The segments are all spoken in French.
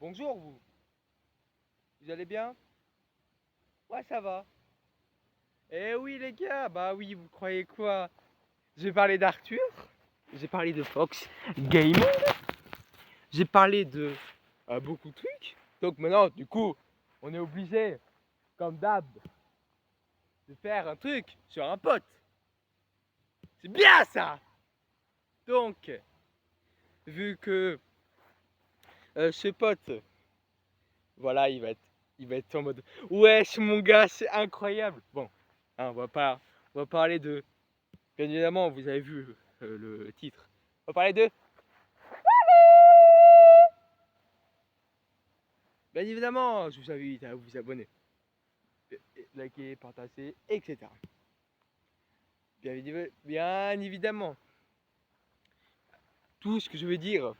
Bonjour vous. Vous allez bien? Ouais, ça va. Eh oui les gars, bah oui, vous croyez quoi? J'ai parlé d'Arthur, j'ai parlé de Fox Gaming, j'ai parlé de beaucoup de trucs. Donc maintenant, du coup, on est obligé, comme d'hab, de faire un truc sur un pote. C'est bien ça! Donc, vu que ce pote, voilà, il va être en mode wesh mon gars, c'est incroyable. Bon, hein, on va parler de. Bien évidemment, vous avez vu le titre. On va parler de. Bien évidemment, je vous invite à vous abonner, liker, partager, etc. Bien évidemment, tout ce que je veux dire,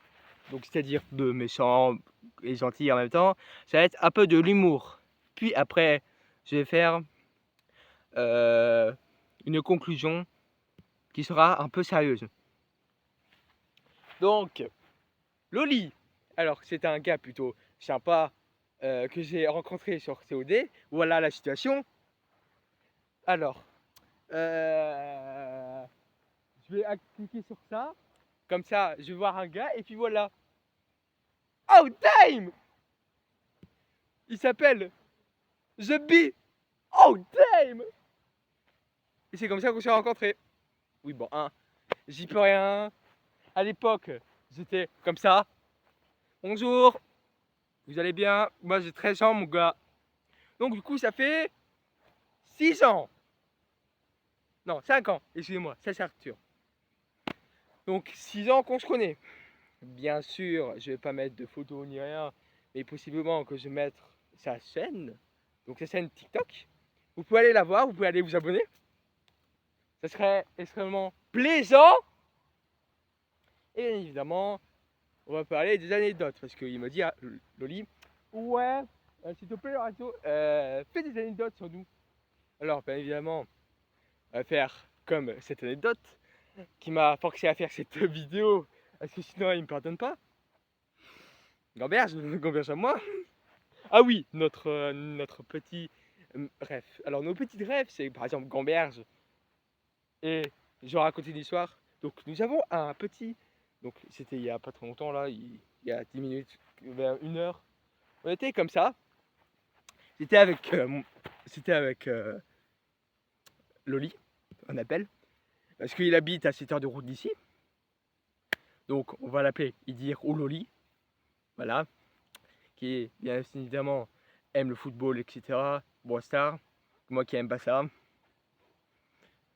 donc c'est-à-dire de méchant et gentil en même temps, ça va être un peu de l'humour. Puis après, je vais faire une conclusion qui sera un peu sérieuse. Donc, Loli, alors c'est un gars plutôt sympa que j'ai rencontré sur COD. Voilà la situation. Alors, je vais cliquer sur ça. Comme ça, je vais voir un gars et puis voilà. Oh damn! Il s'appelle The Bee. Oh damn! Et c'est comme ça qu'on s'est rencontrés. Oui, bon, hein, j'y peux rien. À l'époque, j'étais comme ça. Bonjour, vous allez bien? Moi j'ai 13 ans, mon gars. Donc, du coup, ça fait 6 ans. Non, 5 ans, excusez-moi, ça c'est Arthur. Donc 6 ans qu'on se connaît. Bien sûr, je vais pas mettre de photos ni rien, mais possiblement que je vais mettre sa chaîne, donc sa chaîne TikTok. Vous pouvez aller la voir, vous pouvez aller vous abonner. Ça serait extrêmement plaisant. Et bien évidemment, on va parler des anecdotes, parce qu'il me dit, Loli, ouais, s'il te plaît, Lorenzo, fais des anecdotes sur nous. Alors, bien évidemment, on va faire comme cette anecdote qui m'a forcé à faire cette vidéo, parce que sinon il me pardonne pas. Gamberge, gamberge à moi. Ah oui, notre petit rêve. Alors nos petits rêves, c'est par exemple gamberge. Et je vais raconter l'histoire. Donc nous avons un petit. Donc c'était il y a pas très longtemps là, il y a 10 minutes, vers 1 heure. On était comme ça. C'était avec Loli, on appelle. Parce qu'il habite à 7 heures de route d'ici. Donc on va l'appeler Idir ou Loli. Voilà. Qui bien évidemment aime le football, etc. Bon, star. Moi qui aime pas ça.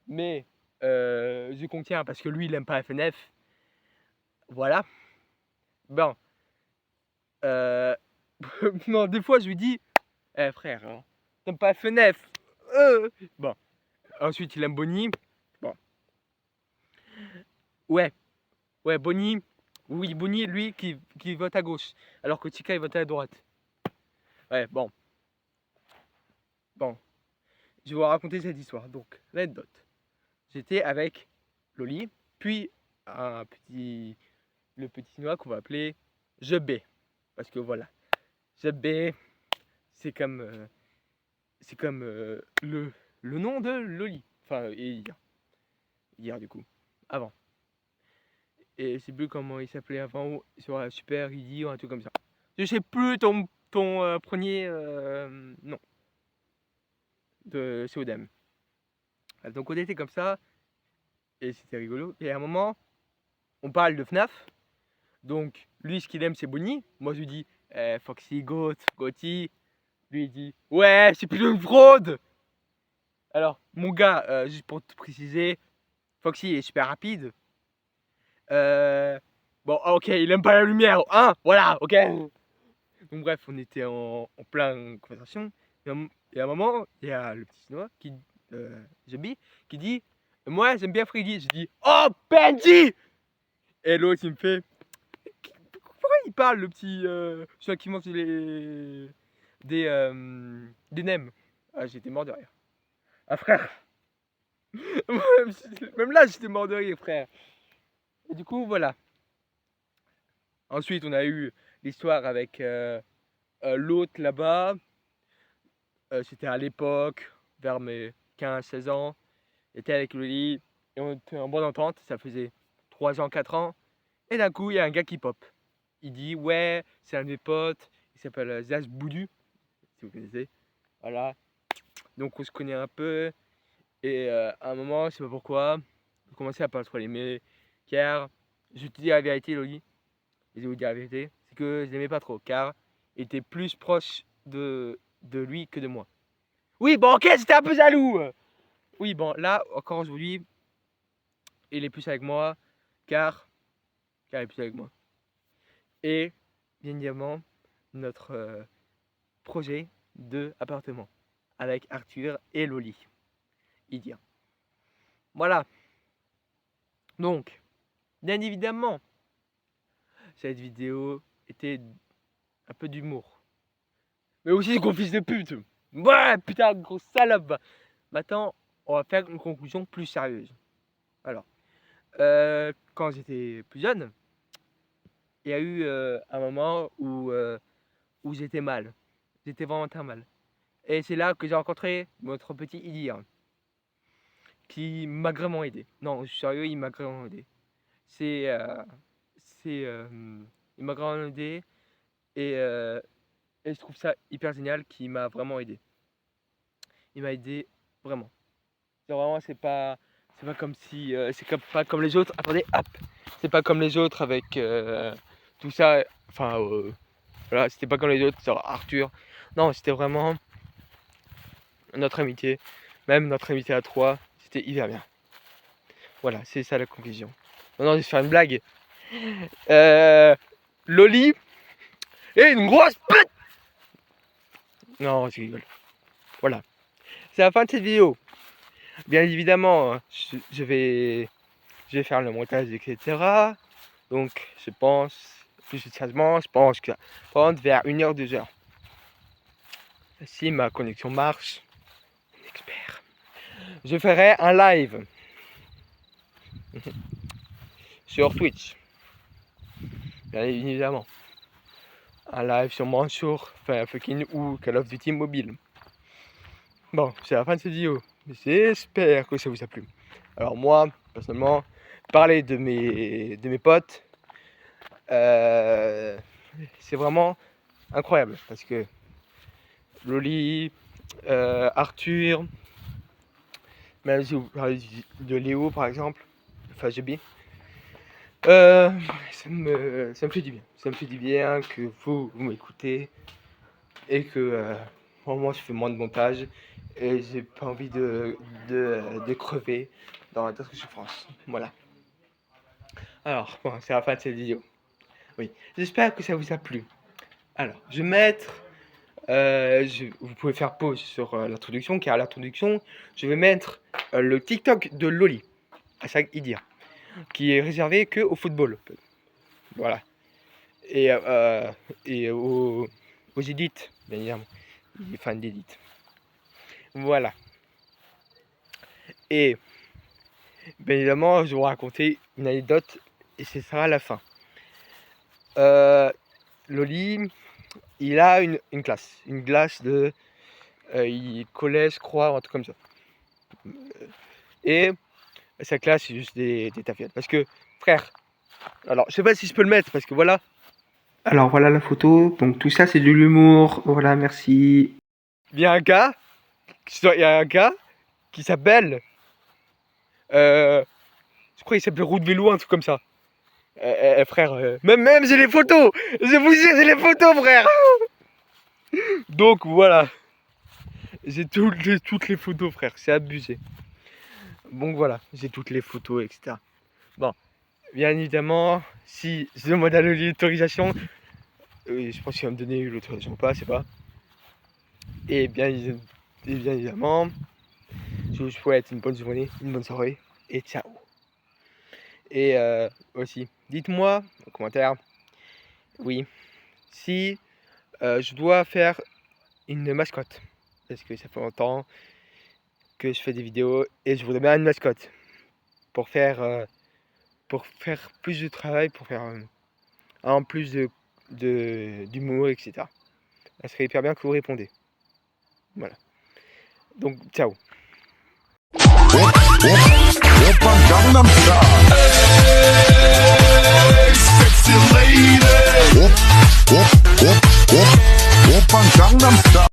Mais je contiens parce que lui il aime pas FNF. Voilà. Bon. Non, des fois je lui dis, eh frère, hein, t'aimes pas FNF. Bon. Ensuite il aime Bonnie. Bon. Ouais. Ouais, Bonnie. Oui, Bonnie, lui qui vote à gauche. Alors que Tika il vote à droite. Ouais, bon. Bon. Je vais vous raconter cette histoire. Donc, l'anecdote. J'étais avec Loli, puis le petit noix qu'on va appeler Je B. Parce que voilà, Je B, c'est comme, le nom de Loli. Enfin, et hier du coup, avant. Et je sais plus comment il s'appelait avant, sur Super Easy ou un truc comme ça. Je sais plus ton premier nom de CODM. Donc on était comme ça, et c'était rigolo. Et à un moment, on parle de FNAF. Donc, lui, ce qu'il aime, c'est Bonnie. Moi, je lui dis, Foxy, Gotti. Lui, il dit, ouais, c'est plutôt une fraude. Alors, mon gars, juste pour te préciser, Foxy est super rapide. Bon, ok, il aime pas la lumière, hein, voilà, ok. Donc, bref, on était en plein conversation. Et à un moment, il y a le petit chinois Jabi, qui dit, moi, j'aime bien Freddy. Je dis, oh, Benji. Et l'autre, il me fait, il parle, le petit celui qui mange des nems. Ah, j'étais mort de rire. Ah frère. Même là j'étais mort de rire frère. Et du coup voilà. Ensuite, on a eu l'histoire avec l'autre là-bas. C'était à l'époque, vers mes 15-16 ans. J'étais avec Loli et on était en bonne entente. Ça faisait 3 ans, 4 ans. Et d'un coup, il y a un gars qui pop. Il dit ouais, c'est un de mes potes. Il s'appelle Zaz Boudu, si vous connaissez. Voilà. Donc on se connaît un peu. Et à un moment, je sais pas pourquoi, on commençait à pas trop l'aimer. Car, je te dis la vérité, Loli. Je vais vous dire la vérité. C'est que je l'aimais pas trop. Car il était plus proche de lui que de moi. Oui, bon, ok, c'était un peu jaloux. Oui, bon, là, encore aujourd'hui, il est plus avec moi. Car il est plus avec moi. Et, bien évidemment, notre projet de appartement avec Arthur et Loli. Idia. Voilà. Donc, bien évidemment, cette vidéo était un peu d'humour. Mais aussi gros fils de pute. Ouais, putain, gros salope. Maintenant, on va faire une conclusion plus sérieuse. Alors, quand j'étais plus jeune, il y a eu un moment où j'étais mal. J'étais vraiment très mal. Et c'est là que j'ai rencontré notre petit Idir, qui m'a vraiment aidé. Non, je suis sérieux, il m'a vraiment aidé. C'est, il m'a vraiment aidé et, et je trouve ça hyper génial qu'il m'a vraiment aidé. Il m'a aidé vraiment. Vraiment, c'est pas comme si, pas comme les autres. Attendez, hop, c'est pas comme les autres avec tout ça. Enfin, voilà, c'était pas comme les autres, genre Arthur. Non, c'était vraiment notre amitié, même notre amitié à trois, c'était hyper bien. Voilà, c'est ça la conclusion. Non, je vais faire une blague. Loli est une grosse pute. Non, je rigole. Voilà. C'est la fin de cette vidéo. Bien évidemment, je vais faire le montage, etc. Donc, je pense, plus sérieusement, je pense que ça va prendre vers 1h, 2h. Si ma connexion marche, on espère. Je ferai un live sur Twitch. Bien évidemment. Un live sûrement sur fucking ou Call of Duty mobile. Bon, c'est la fin de cette vidéo. J'espère que ça vous a plu. Alors moi, personnellement, parler de mes potes, c'est vraiment incroyable. Parce que Loli, Arthur, même si vous parlez de Léo par exemple, enfin GB, ça me fait du bien. Ça me fait du bien que vous m'écoutez et que moi je fais moins de montage et j'ai pas envie de crever dans la souffrance. Voilà. Alors, bon, c'est la fin de cette vidéo. Oui, j'espère que ça vous a plu. Alors, je vais mettre... vous pouvez faire pause sur l'introduction, car à l'introduction, je vais mettre le TikTok de Loli, à chaque Idir, qui est réservé que au football. Voilà. Et aux edits, bien évidemment. Les fans d'edit. Voilà. Et bien évidemment, je vais vous raconter une anecdote et ce sera la fin. Loli, il a une classe. Une classe de collège, je crois, un truc comme ça. Et sa classe, c'est juste des tafiettes. Parce que, frère, alors je sais pas si je peux le mettre parce que voilà. Alors voilà la photo. Donc tout ça, c'est de l'humour. Voilà, merci. Il y a un gars qui s'appelle. Je crois qu'il s'appelle Route Vélo, un truc comme ça. Frère, même j'ai les photos. Je vous dis, j'ai les photos, frère. Donc voilà. J'ai toutes les photos, frère. C'est abusé. Donc voilà, j'ai toutes les photos, etc. Bon, bien évidemment, si je demande à l'autorisation, je pense qu'il va me donner l'autorisation ou pas, je sais pas. Et bien évidemment, je vous souhaite une bonne journée, une bonne soirée, et ciao. Et aussi, dites-moi en commentaire, oui, si je dois faire une mascotte. Parce que ça fait longtemps que je fais des vidéos et je voudrais bien une mascotte. Pour faire plus de travail, pour faire en plus d'humour, etc. Ça serait hyper bien que vous répondez. Voilà. Donc, ciao.